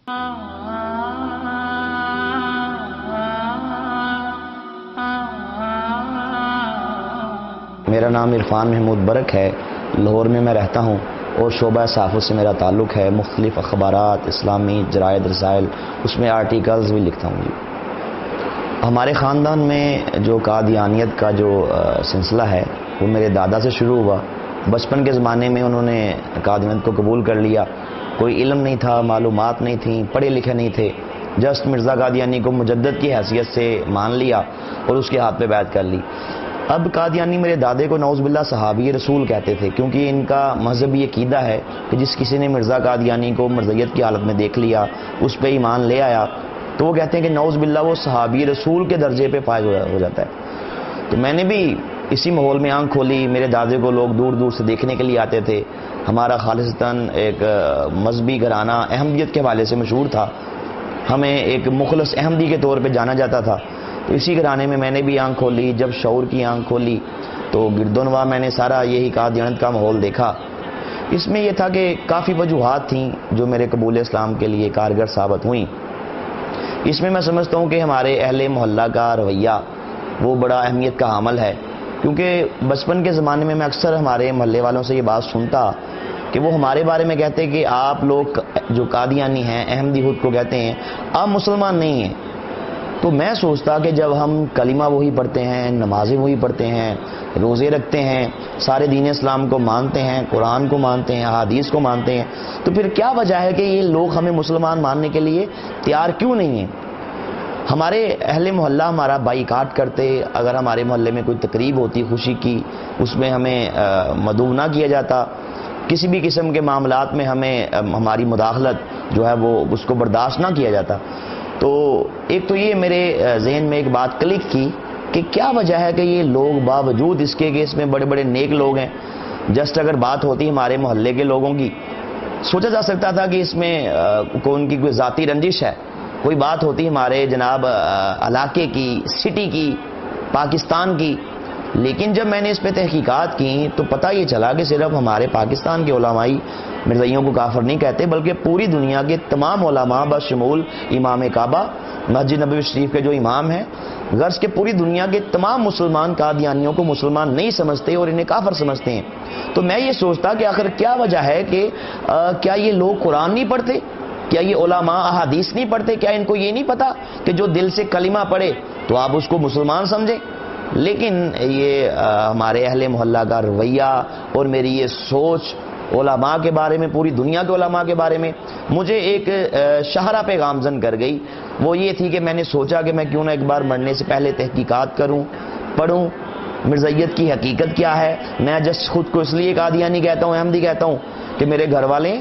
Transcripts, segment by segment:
میرا نام عرفان محمود برک ہے، لاہور میں رہتا ہوں اور شعبہ صحافت سے میرا تعلق ہے۔ مختلف اخبارات، اسلامی جرائد رسائل، اس میں آرٹیکلز بھی لکھتا ہوں۔ ہمارے خاندان میں جو قادیانیت کا جو سلسلہ ہے وہ میرے دادا سے شروع ہوا۔ بچپن کے زمانے میں انہوں نے قادیانیت کو قبول کر لیا۔ کوئی علم نہیں تھا، معلومات نہیں تھیں، پڑھے لکھے نہیں تھے، جسٹ مرزا قادیانی کو مجدد کی حیثیت سے مان لیا اور اس کے ہاتھ پہ بیعت کر لی۔ اب قادیانی میرے دادے کو نعوذ باللہ صحابی رسول کہتے تھے، کیونکہ ان کا مذہبی عقیدہ ہے کہ جس کسی نے مرزا قادیانی کو مرزیت کی حالت میں دیکھ لیا، اس پہ ایمان لے آیا، تو وہ کہتے ہیں کہ نعوذ باللہ وہ صحابی رسول کے درجے پہ فائز ہو جاتا ہے۔ تو میں نے بھی اسی ماحول میں آنکھ کھولی۔ میرے دادے کو لوگ دور دور سے دیکھنے کے لیے آتے تھے۔ ہمارا خالصتاً ایک مذہبی گھرانہ احمدیت کے حوالے سے مشہور تھا، ہمیں ایک مخلص احمدی کے طور پہ جانا جاتا تھا۔ تو اسی گھرانے میں میں نے بھی آنکھ کھولی۔ جب شعور کی آنکھ کھولی تو گردونواں میں نے سارا یہی قادیانیت کا ماحول دیکھا۔ اس میں یہ تھا کہ کافی وجوہات تھیں جو میرے قبول اسلام کے لیے کارگر ثابت ہوئیں۔ اس میں سمجھتا ہوں کہ ہمارے اہل محلہ کا رویہ وہ بڑا اہمیت کا حامل ہے، کیونکہ بچپن کے زمانے میں اکثر ہمارے محلے والوں سے یہ بات سنتا کہ وہ ہمارے بارے میں کہتے کہ آپ لوگ جو قادیانی ہیں، احمدی خود کو کہتے ہیں، آپ مسلمان نہیں ہیں۔ تو میں سوچتا کہ جب ہم کلمہ وہی پڑھتے ہیں، نمازیں وہی پڑھتے ہیں، روزے رکھتے ہیں، سارے دین اسلام کو مانتے ہیں، قرآن کو مانتے ہیں، احادیث کو مانتے ہیں، تو پھر کیا وجہ ہے کہ یہ لوگ ہمیں مسلمان ماننے کے لیے تیار کیوں نہیں ہیں؟ ہمارے اہل محلہ ہمارا بائیکاٹ کرتے، اگر ہمارے محلے میں کوئی تقریب ہوتی خوشی کی، اس میں ہمیں مدعو نہ کیا جاتا، کسی بھی قسم کے معاملات میں ہمیں ہماری مداخلت جو ہے وہ اس کو برداشت نہ کیا جاتا۔ تو ایک تو یہ میرے ذہن میں ایک بات کلک کی کہ کیا وجہ ہے کہ یہ لوگ باوجود اس کے کہ اس میں بڑے بڑے نیک لوگ ہیں، جسٹ اگر بات ہوتی ہمارے محلے کے لوگوں کی، سوچا جا سکتا تھا کہ اس میں ان کی کوئی ذاتی رنجش ہے، کوئی بات ہوتی ہمارے جناب علاقے کی، سٹی کی، پاکستان کی۔ لیکن جب میں نے اس پہ تحقیقات کی تو پتہ یہ چلا کہ صرف ہمارے پاکستان کے علمائی مرزائیوں کو کافر نہیں کہتے، بلکہ پوری دنیا کے تمام علماء بشمول امام کعبہ مسجد نبوی شریف کے جو امام ہیں، غرض کہ پوری دنیا کے تمام مسلمان قادیانیوں کو مسلمان نہیں سمجھتے اور انہیں کافر سمجھتے ہیں۔ تو میں یہ سوچتا کہ آخر کیا وجہ ہے کہ کیا یہ لوگ قرآن نہیں پڑھتے؟ کیا یہ علماء احادیث نہیں پڑھتے؟ کیا ان کو یہ نہیں پتا کہ جو دل سے کلمہ پڑھے تو آپ اس کو مسلمان سمجھیں؟ لیکن یہ ہمارے اہل محلہ کا رویہ اور میری یہ سوچ علماء کے بارے میں، پوری دنیا کے علماء کے بارے میں مجھے ایک شاہراہ پہ گامزن کر گئی۔ وہ یہ تھی کہ میں نے سوچا کہ میں کیوں نہ ایک بار مرنے سے پہلے تحقیقات کروں، پڑھوں مرزائیت کی حقیقت کیا ہے۔ میں جس خود کو اس لیے قادیانی کہتا ہوں، احمدی کہتا ہوں کہ میرے گھر والے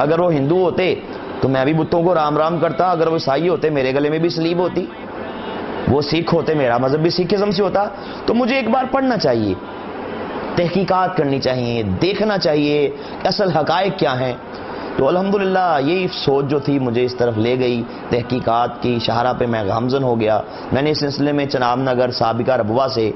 اگر وہ ہندو ہوتے تو میں بھی بتوں کو رام رام کرتا، اگر وہ عیسائی ہوتے میرے گلے میں بھی سلیب ہوتی، وہ سکھ ہوتے میرا مذہب بھی سکھزم سے ہوتا۔ تو مجھے ایک بار پڑھنا چاہیے، تحقیقات کرنی چاہیے، دیکھنا چاہیے اصل حقائق کیا ہیں۔ تو الحمدللہ یہی سوچ جو تھی مجھے اس طرف لے گئی، تحقیقات کی شاہراہ پہ میں گامزن ہو گیا۔ میں نے اس سلسلے میں چناب نگر سابقہ ربوہ سے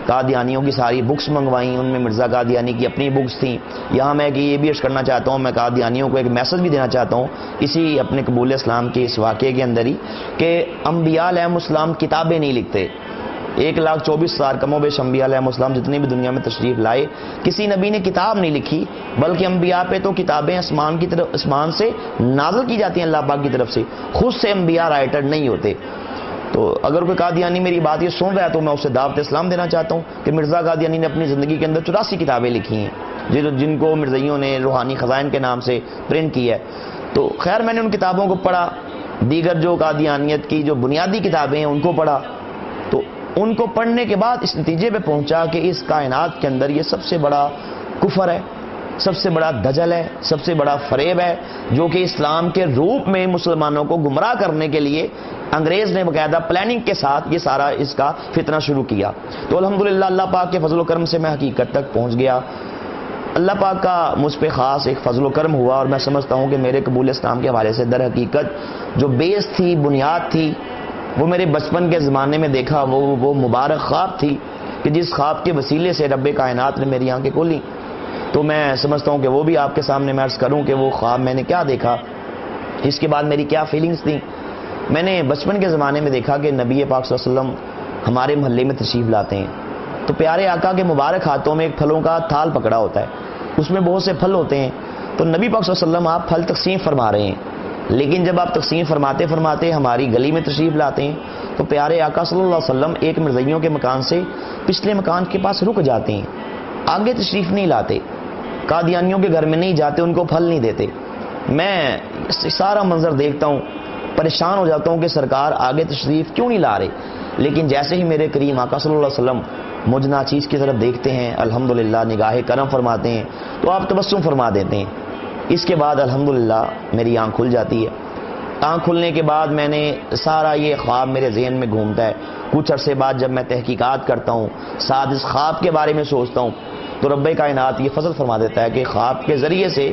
قادیانیوں کی ساری بکس منگوائیں، ان میں مرزا قادیانی کی اپنی بکس تھیں۔ یہاں میں کہ یہ بھی عرض کرنا چاہتا ہوں، میں قادیانیوں کو ایک میسج بھی دینا چاہتا ہوں اسی اپنے قبول اسلام کے اس واقعے کے اندر ہی، کہ انبیاء علیہ السلام کتابیں نہیں لکھتے۔ 1,24,000 کم و بیش انبیاء علیہ السلام جتنے بھی دنیا میں تشریف لائے، کسی نبی نے کتاب نہیں لکھی، بلکہ انبیاء پہ تو کتابیں آسمان سے نازل کی جاتی ہیں اللہ پاک کی طرف سے، خود سے انبیاء رائٹر نہیں ہوتے۔ تو اگر کوئی قادیانی میری بات یہ سن رہا ہے تو میں اسے دعوت اسلام دینا چاہتا ہوں کہ مرزا قادیانی نے اپنی زندگی کے اندر 84 کتابیں لکھی ہیں، جن کو مرزائیوں نے روحانی خزائن کے نام سے پرنٹ کی ہے۔ تو خیر میں نے ان کتابوں کو پڑھا، دیگر جو قادیانیت کی جو بنیادی کتابیں ہیں ان کو پڑھا، تو ان کو پڑھنے کے بعد اس نتیجے پہ پہنچا کہ اس کائنات کے اندر یہ سب سے بڑا کفر ہے، سب سے بڑا دجل ہے، سب سے بڑا فریب ہے، جو کہ اسلام کے روپ میں مسلمانوں کو گمراہ کرنے کے لیے انگریز نے باقاعدہ پلاننگ کے ساتھ یہ سارا اس کا فتنہ شروع کیا۔ تو الحمدللہ اللہ پاک کے فضل و کرم سے میں حقیقت تک پہنچ گیا۔ اللہ پاک کا مجھ پہ خاص ایک فضل و کرم ہوا، اور میں سمجھتا ہوں کہ میرے قبول اسلام کے حوالے سے در حقیقت جو بیس تھی، بنیاد تھی، وہ میرے بچپن کے زمانے میں دیکھا وہ مبارک خواب تھی کہ جس خواب کے وسیلے سے رب کائنات نے میری آنکھیں کھولی۔ تو میں سمجھتا ہوں کہ وہ بھی آپ کے سامنے میں عرض کروں کہ وہ خواب میں نے کیا دیکھا۔ اس کے بعد میری کیا فیلنگز تھیں. میں نے بچپن کے زمانے میں دیکھا کہ نبی پاک صلی اللہ علیہ وسلم ہمارے محلے میں تشریف لاتے ہیں تو پیارے آقا کے مبارک ہاتھوں میں ایک پھلوں کا تھال پکڑا ہوتا ہے, اس میں بہت سے پھل ہوتے ہیں. تو نبی پاک صلی اللہ علیہ وسلم آپ پھل تقسیم فرما رہے ہیں, لیکن جب آپ تقسیم فرماتے فرماتے ہماری گلی میں تشریف لاتے ہیں تو پیارے آقا صلی اللہ علیہ وسلم ایک مرزائیوں کے مکان سے پچھلے مکان کے پاس رک جاتے ہیں, آگے تشریف نہیں لاتے, قادیانیوں کے گھر میں نہیں جاتے, ان کو پھل نہیں دیتے. میں سارا منظر دیکھتا ہوں, پریشان ہو جاتا ہوں کہ سرکار آگے تشریف کیوں نہیں لا رہے. لیکن جیسے ہی میرے کریم آقا صلی اللہ علیہ وسلم مجھ ناچیز کی طرف دیکھتے ہیں, الحمدللہ نگاہ کرم فرماتے ہیں تو آپ تبسم فرما دیتے ہیں. اس کے بعد الحمدللہ میری آنکھ کھل جاتی ہے. آنکھ کھلنے کے بعد میں نے سارا یہ خواب میرے ذہن میں گھومتا ہے. کچھ عرصے بعد جب میں تحقیقات کرتا ہوں, ساتھ اس خواب کے بارے میں سوچتا ہوں, تو رب کائنات یہ فضل فرما دیتا ہے کہ خواب کے ذریعے سے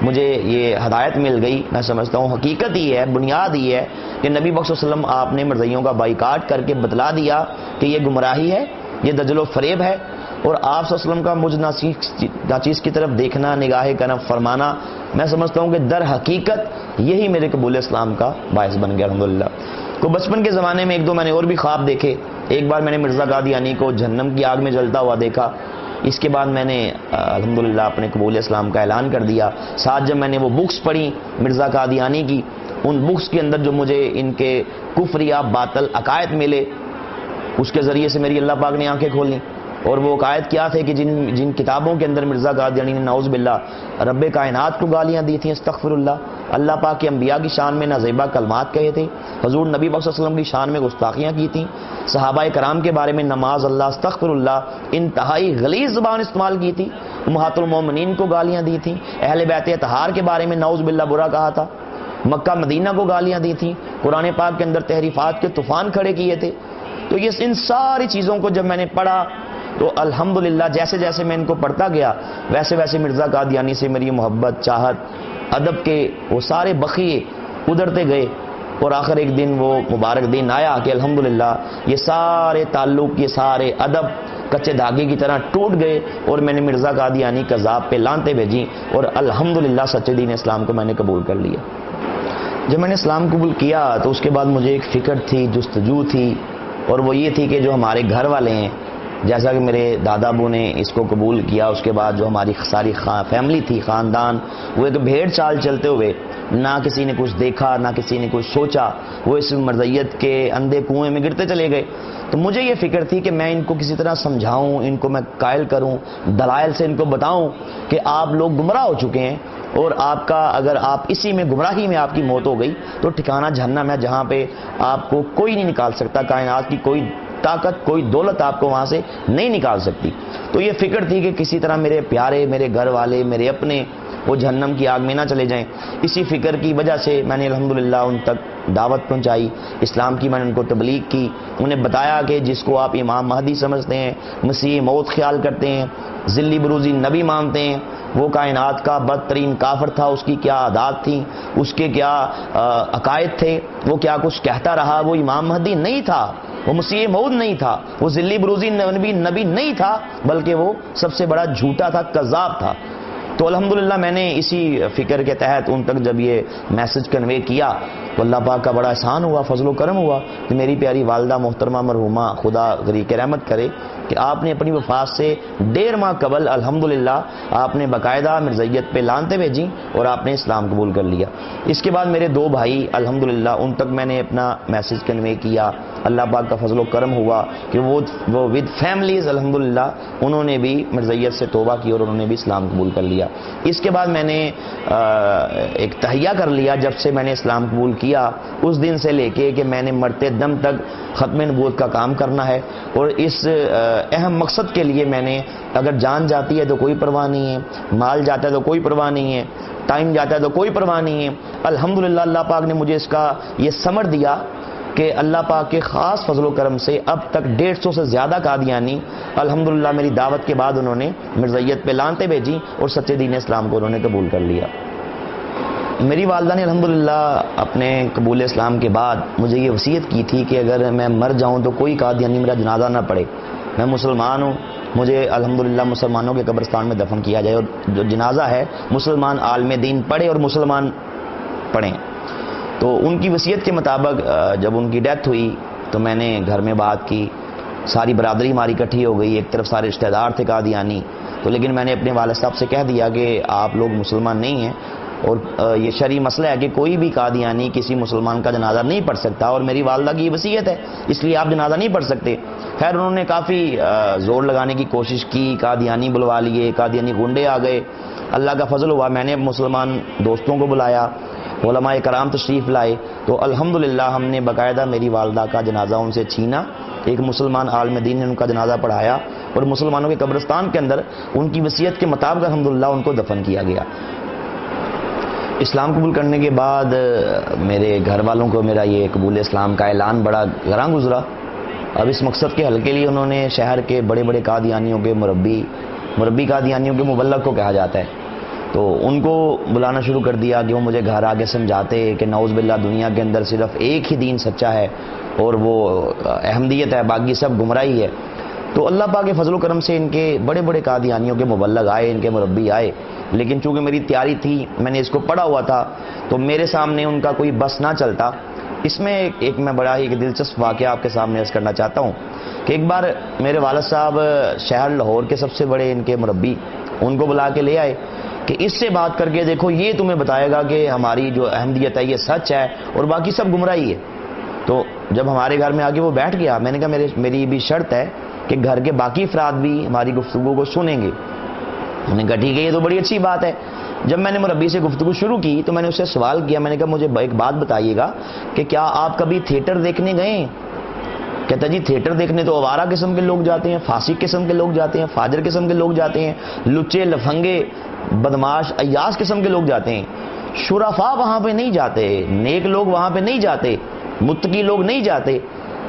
مجھے یہ ہدایت مل گئی. میں سمجھتا ہوں حقیقت ہی ہے, بنیاد ہی ہے کہ نبی بخش وسلم آپ نے مرزائیوں کا بائیکاٹ کر کے بتلا دیا کہ یہ گمراہی ہے, یہ دجل و فریب ہے, اور آپ صلی اللہ علیہ وسلم کا مجھ ناچیز کی طرف دیکھنا, نگاہ کرم فرمانا, میں سمجھتا ہوں کہ در حقیقت یہی میرے قبول اسلام کا باعث بن گیا الحمدللہ. تو بچپن کے زمانے میں ایک دو میں نے اور بھی خواب دیکھے. ایک بار میں نے مرزا قادیانی کو جہنم کی آگ میں جلتا ہوا دیکھا. اس کے بعد میں نے الحمدللہ اپنے قبول اسلام کا اعلان کر دیا. ساتھ جب میں نے وہ بکس پڑھی مرزا قادیانی کی, ان بکس کے اندر جو مجھے ان کے کفریہ باطل عقائد ملے, اس کے ذریعے سے میری اللہ پاک نے آنکھیں کھولیں. اور وہ عقائد کیا تھے کہ جن کتابوں کے اندر مرزا قادیانی نے نعوذ باللہ رب کائنات کو گالیاں دی تھیں, استغفر اللہ, اللہ پاک کے انبیاء کی شان میں نازیبا کلمات کہے تھے, حضور نبی پاک صلی اللہ علیہ وسلم کی شان میں گستاخیاں کی تھیں, صحابہ کرام کے بارے میں نماز اللہ استغفر اللہ انتہائی غلیظ زبان استعمال کی تھی, امہات المومنین کو گالیاں دی تھیں, اہل بیت اطہار کے بارے میں نعوذ باللہ برا کہا تھا, مکہ مدینہ کو گالیاں دی تھیں, قرآن پاک کے اندر تحریفات کے طوفان کھڑے کیے تھے. تو یہ ان ساری چیزوں کو جب میں نے پڑھا تو الحمدللہ جیسے جیسے میں ان کو پڑھتا گیا ویسے ویسے مرزا قادیانی سے میری محبت, چاہت, ادب کے وہ سارے بخیے ادھرتے گئے. اور آخر ایک دن وہ مبارک دن آیا کہ الحمدللہ یہ سارے تعلق, یہ سارے ادب کچے دھاگے کی طرح ٹوٹ گئے, اور میں نے مرزا قادیانی کذاب پہ لانتے بھیجی, اور الحمدللہ سچے دین اسلام کو میں نے قبول کر لیا. جب میں نے اسلام قبول کیا تو اس کے بعد مجھے ایک فکر تھی, جستجو تھی, اور وہ یہ تھی کہ جو ہمارے گھر والے ہیں, جیسا کہ میرے دادا ابو نے اس کو قبول کیا, اس کے بعد جو ہماری ساری فیملی تھی, خاندان, وہ ایک بھیڑ چال چلتے ہوئے, نہ کسی نے کچھ دیکھا نہ کسی نے کچھ سوچا, وہ اس مرزیت کے اندھے کنویں میں گرتے چلے گئے. تو مجھے یہ فکر تھی کہ میں ان کو کسی طرح سمجھاؤں, ان کو میں قائل کروں, دلائل سے ان کو بتاؤں کہ آپ لوگ گمراہ ہو چکے ہیں, اور آپ کا اگر آپ اسی میں گمراہی میں آپ کی موت ہو گئی تو ٹھکانہ جہنم ہے, جہاں پہ آپ کو کوئی نہیں نکال سکتا, کائنات کی کوئی طاقت, کوئی دولت آپ کو وہاں سے نہیں نکال سکتی. تو یہ فکر تھی کہ کسی طرح میرے پیارے, میرے گھر والے, میرے اپنے وہ جہنم کی آگ میں نہ چلے جائیں. اسی فکر کی وجہ سے میں نے الحمدللہ ان تک دعوت پہنچائی, اسلام کی میں نے ان کو تبلیغ کی, انہیں بتایا کہ جس کو آپ امام مہدی سمجھتے ہیں, مسیح موت خیال کرتے ہیں, ذلی بروزی نبی مانتے ہیں, وہ کائنات کا بدترین کافر تھا, اس کی کیا عادات تھیں, اس کے کیا عقائد تھے, وہ کیا کچھ کہتا رہا, وہ امام مہدی نہیں تھا, وہ مسیح موعود نہیں تھا, وہ ذلی بروزی نبی نہیں تھا, بلکہ وہ سب سے بڑا جھوٹا تھا, کذاب تھا. تو الحمدللہ میں نے اسی فکر کے تحت ان تک جب یہ میسج کنوے کیا تو اللہ پاک کا بڑا احسان ہوا, فضل و کرم ہوا کہ میری پیاری والدہ محترمہ مرحومہ, خدا غریق رحمت کرے, کہ آپ نے اپنی وفات سے 1.5 ماہ قبل الحمدللہ آپ نے باقاعدہ مرزیت پہ لانتے بھیجیں اور آپ نے اسلام قبول کر لیا. اس کے بعد میرے 2 بھائی الحمدللہ ان تک میں نے اپنا میسج کنوے کیا. اللہ پاک کا فضل و کرم ہوا کہ وہ ود فیملیز الحمدللہ انہوں نے بھی مرزیت سے توبہ کی اور انہوں نے بھی اسلام قبول کر لیا. اس کے بعد میں نے ایک تہیہ کر لیا, جب سے میں نے اسلام قبول کیا اس دن سے لے کے کہ میں نے مرتے دم تک ختم نبوت کا کام کرنا ہے, اور اس اہم مقصد کے لیے میں نے, اگر جان جاتی ہے تو کوئی پرواہ نہیں ہے, مال جاتا ہے تو کوئی پرواہ نہیں ہے, ٹائم جاتا ہے تو کوئی پرواہ نہیں ہے. الحمدللہ اللہ پاک نے مجھے اس کا یہ ثمر دیا کہ اللہ پاک کے خاص فضل و کرم سے اب تک 150 سے زیادہ قادیانی الحمدللہ میری دعوت کے بعد انہوں نے مرزیت پہ لانتے بھیجی اور سچے دین اسلام کو انہوں نے قبول کر لیا. میری والدہ نے الحمدللہ اپنے قبول اسلام کے بعد مجھے یہ وصیت کی تھی کہ اگر میں مر جاؤں تو کوئی قادیانی میرا جنازہ نہ پڑھے. میں مسلمان ہوں, مجھے الحمدللہ مسلمانوں کے قبرستان میں دفن کیا جائے, اور جو جنازہ ہے مسلمان عالم دین پڑھے اور مسلمان پڑھیں. تو ان کی وصیت کے مطابق جب ان کی ڈیتھ ہوئی تو میں نے گھر میں بات کی، ساری برادری ہماری اکٹھی ہو گئی، ایک طرف سارے رشتہ دار تھے قادیانی، تو لیکن میں نے اپنے والد صاحب سے کہہ دیا کہ آپ لوگ مسلمان نہیں ہیں، اور یہ شرعی مسئلہ ہے کہ کوئی بھی قادیانی کسی مسلمان کا جنازہ نہیں پڑھ سکتا، اور میری والدہ کی یہ وصیت ہے، اس لیے آپ جنازہ نہیں پڑھ سکتے۔ خیر انہوں نے کافی زور لگانے کی کوشش کی، قادیانی بلوا لیے، قادیانی گنڈے آ گئے۔ اللہ کا فضل ہوا، میں نے مسلمان دوستوں کو بلایا، علماء کرام تشریف لائے، تو الحمدللہ ہم نے باقاعدہ میری والدہ کا جنازہ ان سے چھینا، ایک مسلمان عالم دین نے ان کا جنازہ پڑھایا، اور مسلمانوں کے قبرستان کے اندر ان کی وصیت کے مطابق الحمدللہ ان کو دفن کیا گیا۔ اسلام قبول کرنے کے بعد میرے گھر والوں کو میرا یہ قبول اسلام کا اعلان بڑا گراں گزرا۔ اب اس مقصد کے حل کے لیے انہوں نے شہر کے بڑے بڑے قادیانیوں کے مربی قادیانیوں کے مبلغ کو کہا جاتا ہے، تو ان کو بلانا شروع کر دیا کہ وہ مجھے گھر آ کے سمجھاتے کہ نعوذ باللہ دنیا کے اندر صرف ایک ہی دین سچا ہے اور وہ احمدیت ہے، باقی سب گمراہی ہے۔ تو اللہ پاک کے فضل و کرم سے ان کے بڑے بڑے قادیانیوں کے مبلغ آئے، ان کے مربی آئے، لیکن چونکہ میری تیاری تھی، میں نے اس کو پڑھا ہوا تھا، تو میرے سامنے ان کا کوئی بس نہ چلتا۔ اس میں ایک میں بڑا ہی دلچسپ واقعہ آپ کے سامنے عرض کرنا چاہتا ہوں کہ ایک بار میرے والد صاحب شہر لاہور کے سب سے بڑے ان کے مربی، ان کو بلا کے لے آئے کہ اس سے بات کر کے دیکھو، یہ تمہیں بتائے گا کہ ہماری جو احمدیت ہے یہ سچ ہے اور باقی سب گمراہی ہے۔ تو جب ہمارے گھر میں آگے وہ بیٹھ گیا، میں نے کہا میری بھی شرط ہے کہ گھر کے باقی افراد بھی ہماری گفتگو کو سنیں گے۔ انہوں نے کہا ٹھیک ہے، یہ تو بڑی اچھی بات ہے۔ جب میں نے مربی سے گفتگو شروع کی تو میں نے اس سے سوال کیا، میں نے کہا مجھے ایک بات بتائیے گا کہ کیا آپ کبھی تھیٹر دیکھنے گئے ہیں؟ کہتا جی تھیٹر دیکھنے تو آوارہ قسم کے لوگ جاتے ہیں، فاسق قسم کے لوگ جاتے ہیں، فاجر قسم کے لوگ جاتے ہیں، لچے لفنگے بدماش عیاش قسم کے لوگ جاتے ہیں، شرفاء وہاں پہ نہیں جاتے، نیک لوگ وہاں پہ نہیں جاتے، متقی لوگ نہیں جاتے۔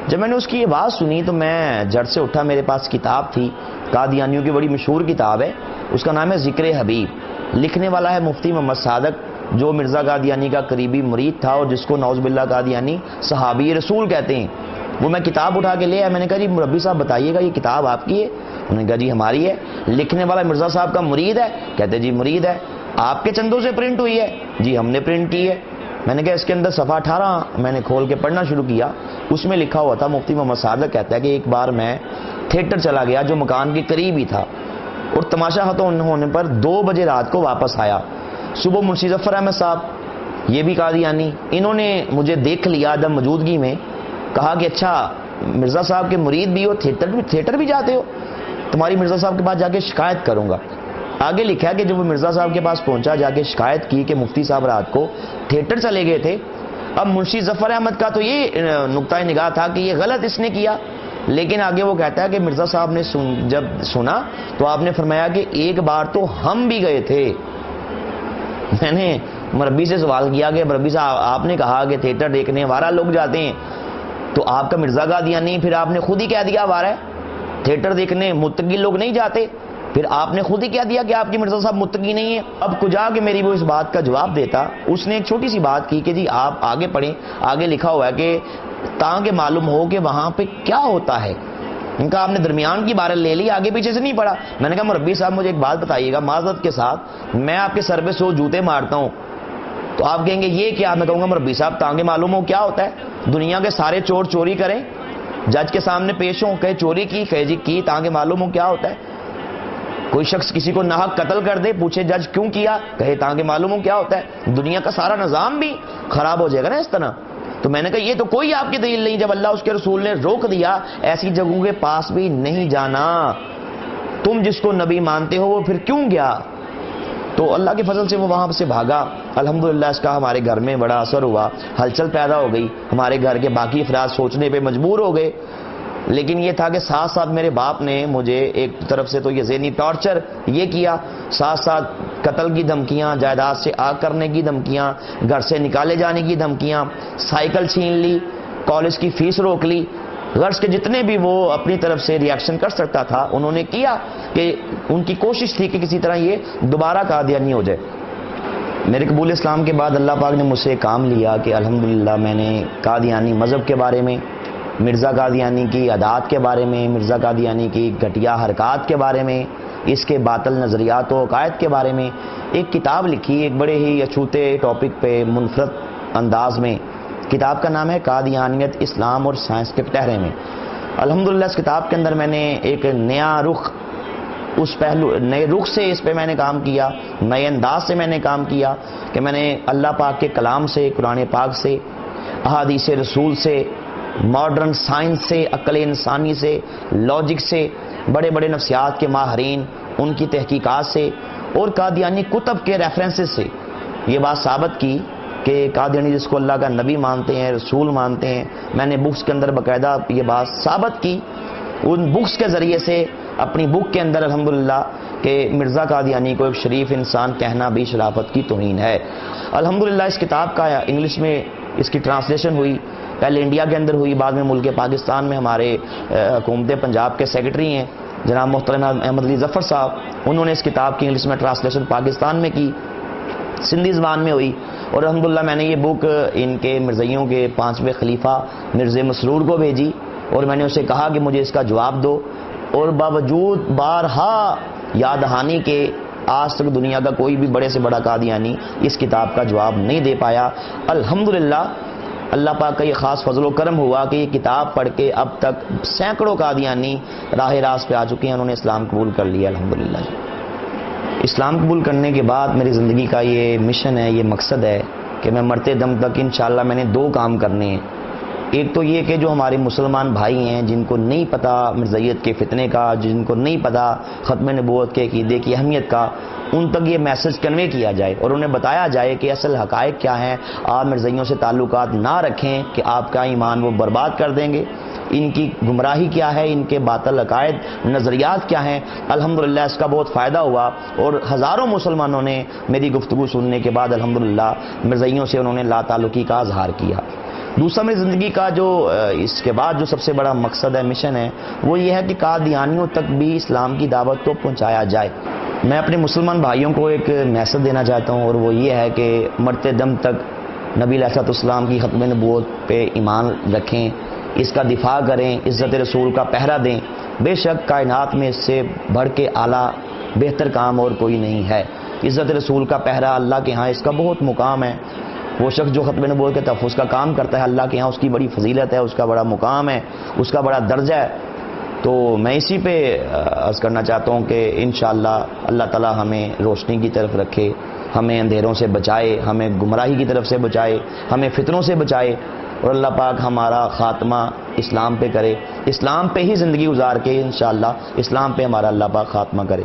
جب میں نے اس کی یہ بات سنی تو میں جڑ سے اٹھا، میرے پاس کتاب تھی، قادیانیوں کی بڑی مشہور کتاب ہے، اس کا نام ہے ذکر حبیب، لکھنے والا ہے مفتی محمد صادق، جو مرزا قادیانی کا قریبی مرید تھا اور جس کو نعوذ باللہ قادیانی صحابی رسول کہتے ہیں۔ وہ میں کتاب اٹھا کے لے آیا، میں نے کہا جی مربی صاحب بتائیے گا یہ کتاب آپ کی ہے؟ انہوں نے کہا جی ہماری ہے۔ لکھنے والا مرزا صاحب کا مرید ہے؟ کہتے جی مرید ہے۔ آپ کے چندوں سے پرنٹ ہوئی ہے؟ جی ہم نے پرنٹ کی ہے۔ میں نے کہا اس کے اندر صفحہ 18 میں نے کھول کے پڑھنا شروع کیا، اس میں لکھا ہوا تھا، مفتی محمد صادق کہتا ہے کہ ایک بار میں تھیٹر چلا گیا جو مکان کے قریب ہی تھا، اور تماشا ختم ہونے پر 2 بجے رات کو واپس آیا۔ صبح منشی ظفر احمد صاحب، یہ بھی قادیانی، انہوں نے مجھے دیکھ لیا جب موجودگی میں، کہا کہ اچھا مرزا صاحب کے مرید بھی ہو، تھیٹر بھی جاتے ہو، تمہاری مرزا صاحب کے پاس جا کے شکایت کروں گا۔ آگے لکھا ہے کہ جب وہ مرزا صاحب کے پاس پہنچا، جا کے شکایت کی کہ مفتی صاحب رات کو تھیٹر چلے گئے تھے۔ اب منشی ظفر احمد کا تو یہ نقطہ نگاہ تھا کہ یہ غلط اس نے کیا، لیکن آگے وہ کہتا ہے کہ مرزا صاحب نے جب سنا تو آپ نے فرمایا کہ ایک بار تو ہم بھی گئے تھے۔ میں نے مربی سے سوال کیا کہ مربی صاحب آپ نے کہا کہ تھیٹر دیکھنے آوارہ لوگ جاتے ہیں، تو آپ کا مرزا قادیانی پھر آپ نے خود ہی کہہ دیا آوارہ ہے، تھیٹر دیکھنے متقی لوگ نہیں جاتے، پھر آپ نے خود ہی کہہ دیا کہ آپ کی مرزا صاحب متقی نہیں ہے۔ اب کجا کہ میری وہ اس بات کا جواب دیتا، اس نے ایک چھوٹی سی بات کی کہ جی آپ آگے پڑھیں، آگے لکھا ہوا ہے کہ تاکہ معلوم ہو کہ وہاں پہ کیا ہوتا ہے۔ ان کا آپ نے درمیان کی بارہ لے لی، آگے پیچھے سے نہیں پڑھا۔ میں نے کہا مربی صاحب مجھے ایک بات بتائیے گا معذرت کے ساتھ، میں آپ کے سر پہ 100 جوتے مارتا ہوں تو آپ کہیں گے یہ کیا؟ میں کہوں گا مربی صاحب تاکہ معلوم ہو کیا ہوتا ہے، دنیا کے سارے چور چوری کریں، جج کے سامنے پیش ہوں، کہے چوری کی، کہے جی کی، تاکہ معلوم ہو کیا ہوتا ہے۔ کوئی شخص کسی کو ناحق قتل کر دے، پوچھے جج کیوں کیا، کہے تاکہ معلوم ہو کیا ہوتا ہے۔ دنیا کا سارا نظام بھی خراب ہو جائے گا نا اس طرح۔ تو میں نے کہا یہ تو کوئی آپ کی دلیل نہیں، جب اللہ اس کے رسول نے روک دیا ایسی جگہوں کے پاس بھی نہیں جانا، تم جس کو نبی مانتے ہو وہ پھر کیوں گیا؟ تو اللہ کے فضل سے وہ وہاں سے بھاگا۔ الحمدللہ اس کا ہمارے گھر میں بڑا اثر ہوا، ہلچل پیدا ہو گئی، ہمارے گھر کے باقی افراد سوچنے پہ مجبور ہو گئے۔ لیکن یہ تھا کہ ساتھ ساتھ میرے باپ نے مجھے ایک طرف سے تو یہ ذہنی ٹارچر یہ کیا، ساتھ ساتھ قتل کی دھمکیاں، جائیداد سے آگ کرنے کی دھمکیاں، گھر سے نکالے جانے کی دھمکیاں، سائیکل چھین لی، کالج کی فیس روک لی، غرض کے جتنے بھی وہ اپنی طرف سے ریاکشن کر سکتا تھا انہوں نے کیا، کہ ان کی کوشش تھی کہ کسی طرح یہ دوبارہ قادیانی ہو جائے۔ میرے قبول اسلام کے بعد اللہ پاک نے مجھ سے کام لیا کہ الحمدللہ میں نے قادیانی مذہب کے بارے میں، مرزا قادیانی کی عادات کے بارے میں، مرزا قادیانی کی گھٹیا حرکات کے بارے میں، اس کے باطل نظریات و عقائد کے بارے میں ایک کتاب لکھی، ایک بڑے ہی اچھوتے ٹاپک پہ منفرد انداز میں. کتاب کا نام ہے قادیانیت، اسلام اور سائنس کے پٹہرے میں. الحمدللہ اس کتاب کے اندر میں نے ایک نیا رخ، اس پہلو نئے رخ سے اس پہ میں نے کام کیا، نئے انداز سے میں نے کام کیا کہ میں نے اللہ پاک کے کلام سے، قرآن پاک سے، احادیث رسول سے، ماڈرن سائنس سے، عقل انسانی سے، لاجک سے، بڑے بڑے نفسیات کے ماہرین ان کی تحقیقات سے اور قادیانی کتب کے ریفرنسز سے یہ بات ثابت کی کہ قادیانی جس کو اللہ کا نبی مانتے ہیں، رسول مانتے ہیں، میں نے بکس کے اندر باقاعدہ یہ بات ثابت کی ان بکس کے ذریعے سے، اپنی بک کے اندر الحمدللہ، کہ مرزا قادیانی کو ایک شریف انسان کہنا بھی شرافت کی توہین ہے. الحمدللہ اس کتاب کا انگلش میں اس کی ٹرانسلیشن ہوئی، پہلے انڈیا کے اندر ہوئی، بعد میں ملک پاکستان میں ہمارے حکومت پنجاب کے سیکرٹری ہیں جناب محترم احمد علی ظفر صاحب، انہوں نے اس کتاب کی انگلش میں ٹرانسلیشن پاکستان میں کی، سندھی زبان میں ہوئی. اور الحمدللہ میں نے یہ بک ان کے مرزائیوں کے 5ویں خلیفہ مرزا مسرور کو بھیجی اور میں نے اسے کہا کہ مجھے اس کا جواب دو، اور باوجود بارہا یاد دہانی کے آج تک دنیا کا کوئی بھی بڑے سے بڑا قادیانی اس کتاب کا جواب نہیں دے پایا. الحمدللہ اللہ پاک کا یہ خاص فضل و کرم ہوا کہ یہ کتاب پڑھ کے اب تک سینکڑوں قادیانی راہ راست پہ آ چکے ہیں، انہوں نے اسلام قبول کر لیا الحمدللہ. اسلام قبول کرنے کے بعد میری زندگی کا یہ مشن ہے، یہ مقصد ہے کہ میں مرتے دم تک انشاءاللہ میں نے 2 کام کرنے ہیں. ایک تو یہ کہ جو ہمارے مسلمان بھائی ہیں جن کو نہیں پتہ مرزائیت کے فتنے کا، جن کو نہیں پتہ ختم نبوت کے عقیدے کی اہمیت کا، ان تک یہ میسج کنوے کیا جائے اور انہیں بتایا جائے کہ اصل حقائق کیا ہیں. آپ مرزائیوں سے تعلقات نہ رکھیں کہ آپ کا ایمان وہ برباد کر دیں گے. ان کی گمراہی کیا ہے، ان کے باطل عقائد نظریات کیا ہیں. الحمدللہ اس کا بہت فائدہ ہوا اور ہزاروں مسلمانوں نے میری گفتگو سننے کے بعد الحمدللہ مرزائیوں سے انہوں نے لا تعلقی کا اظہار کیا. دوسرا میری زندگی کا جو اس کے بعد جو سب سے بڑا مقصد ہے، مشن ہے، وہ یہ ہے کہ قادیانیوں تک بھی اسلام کی دعوت کو پہنچایا جائے. میں اپنے مسلمان بھائیوں کو ایک میسج دینا چاہتا ہوں اور وہ یہ ہے کہ مرتے دم تک نبی علیہ السلام کی ختم نبوت پہ ایمان رکھیں، اس کا دفاع کریں، عزت رسول کا پہرا دیں. بے شک کائنات میں اس سے بڑھ کے اعلیٰ بہتر کام اور کوئی نہیں ہے. عزت رسول کا پہرا اللہ کے ہاں اس کا بہت مقام ہے. وہ شخص جو ختم نبوت کے تحفظ کا کام کرتا ہے اللہ کے ہاں اس کی بڑی فضیلت ہے، اس کا بڑا مقام ہے، اس کا بڑا درجہ ہے. تو میں اسی پہ عرض کرنا چاہتا ہوں کہ انشاءاللہ اللہ تعالی ہمیں روشنی کی طرف رکھے، ہمیں اندھیروں سے بچائے، ہمیں گمراہی کی طرف سے بچائے، ہمیں فتنوں سے بچائے، اور اللہ پاک ہمارا خاتمہ اسلام پہ کرے، اسلام پہ ہی زندگی گزار کے انشاءاللہ اسلام پہ ہمارا اللہ پاک خاتمہ کرے.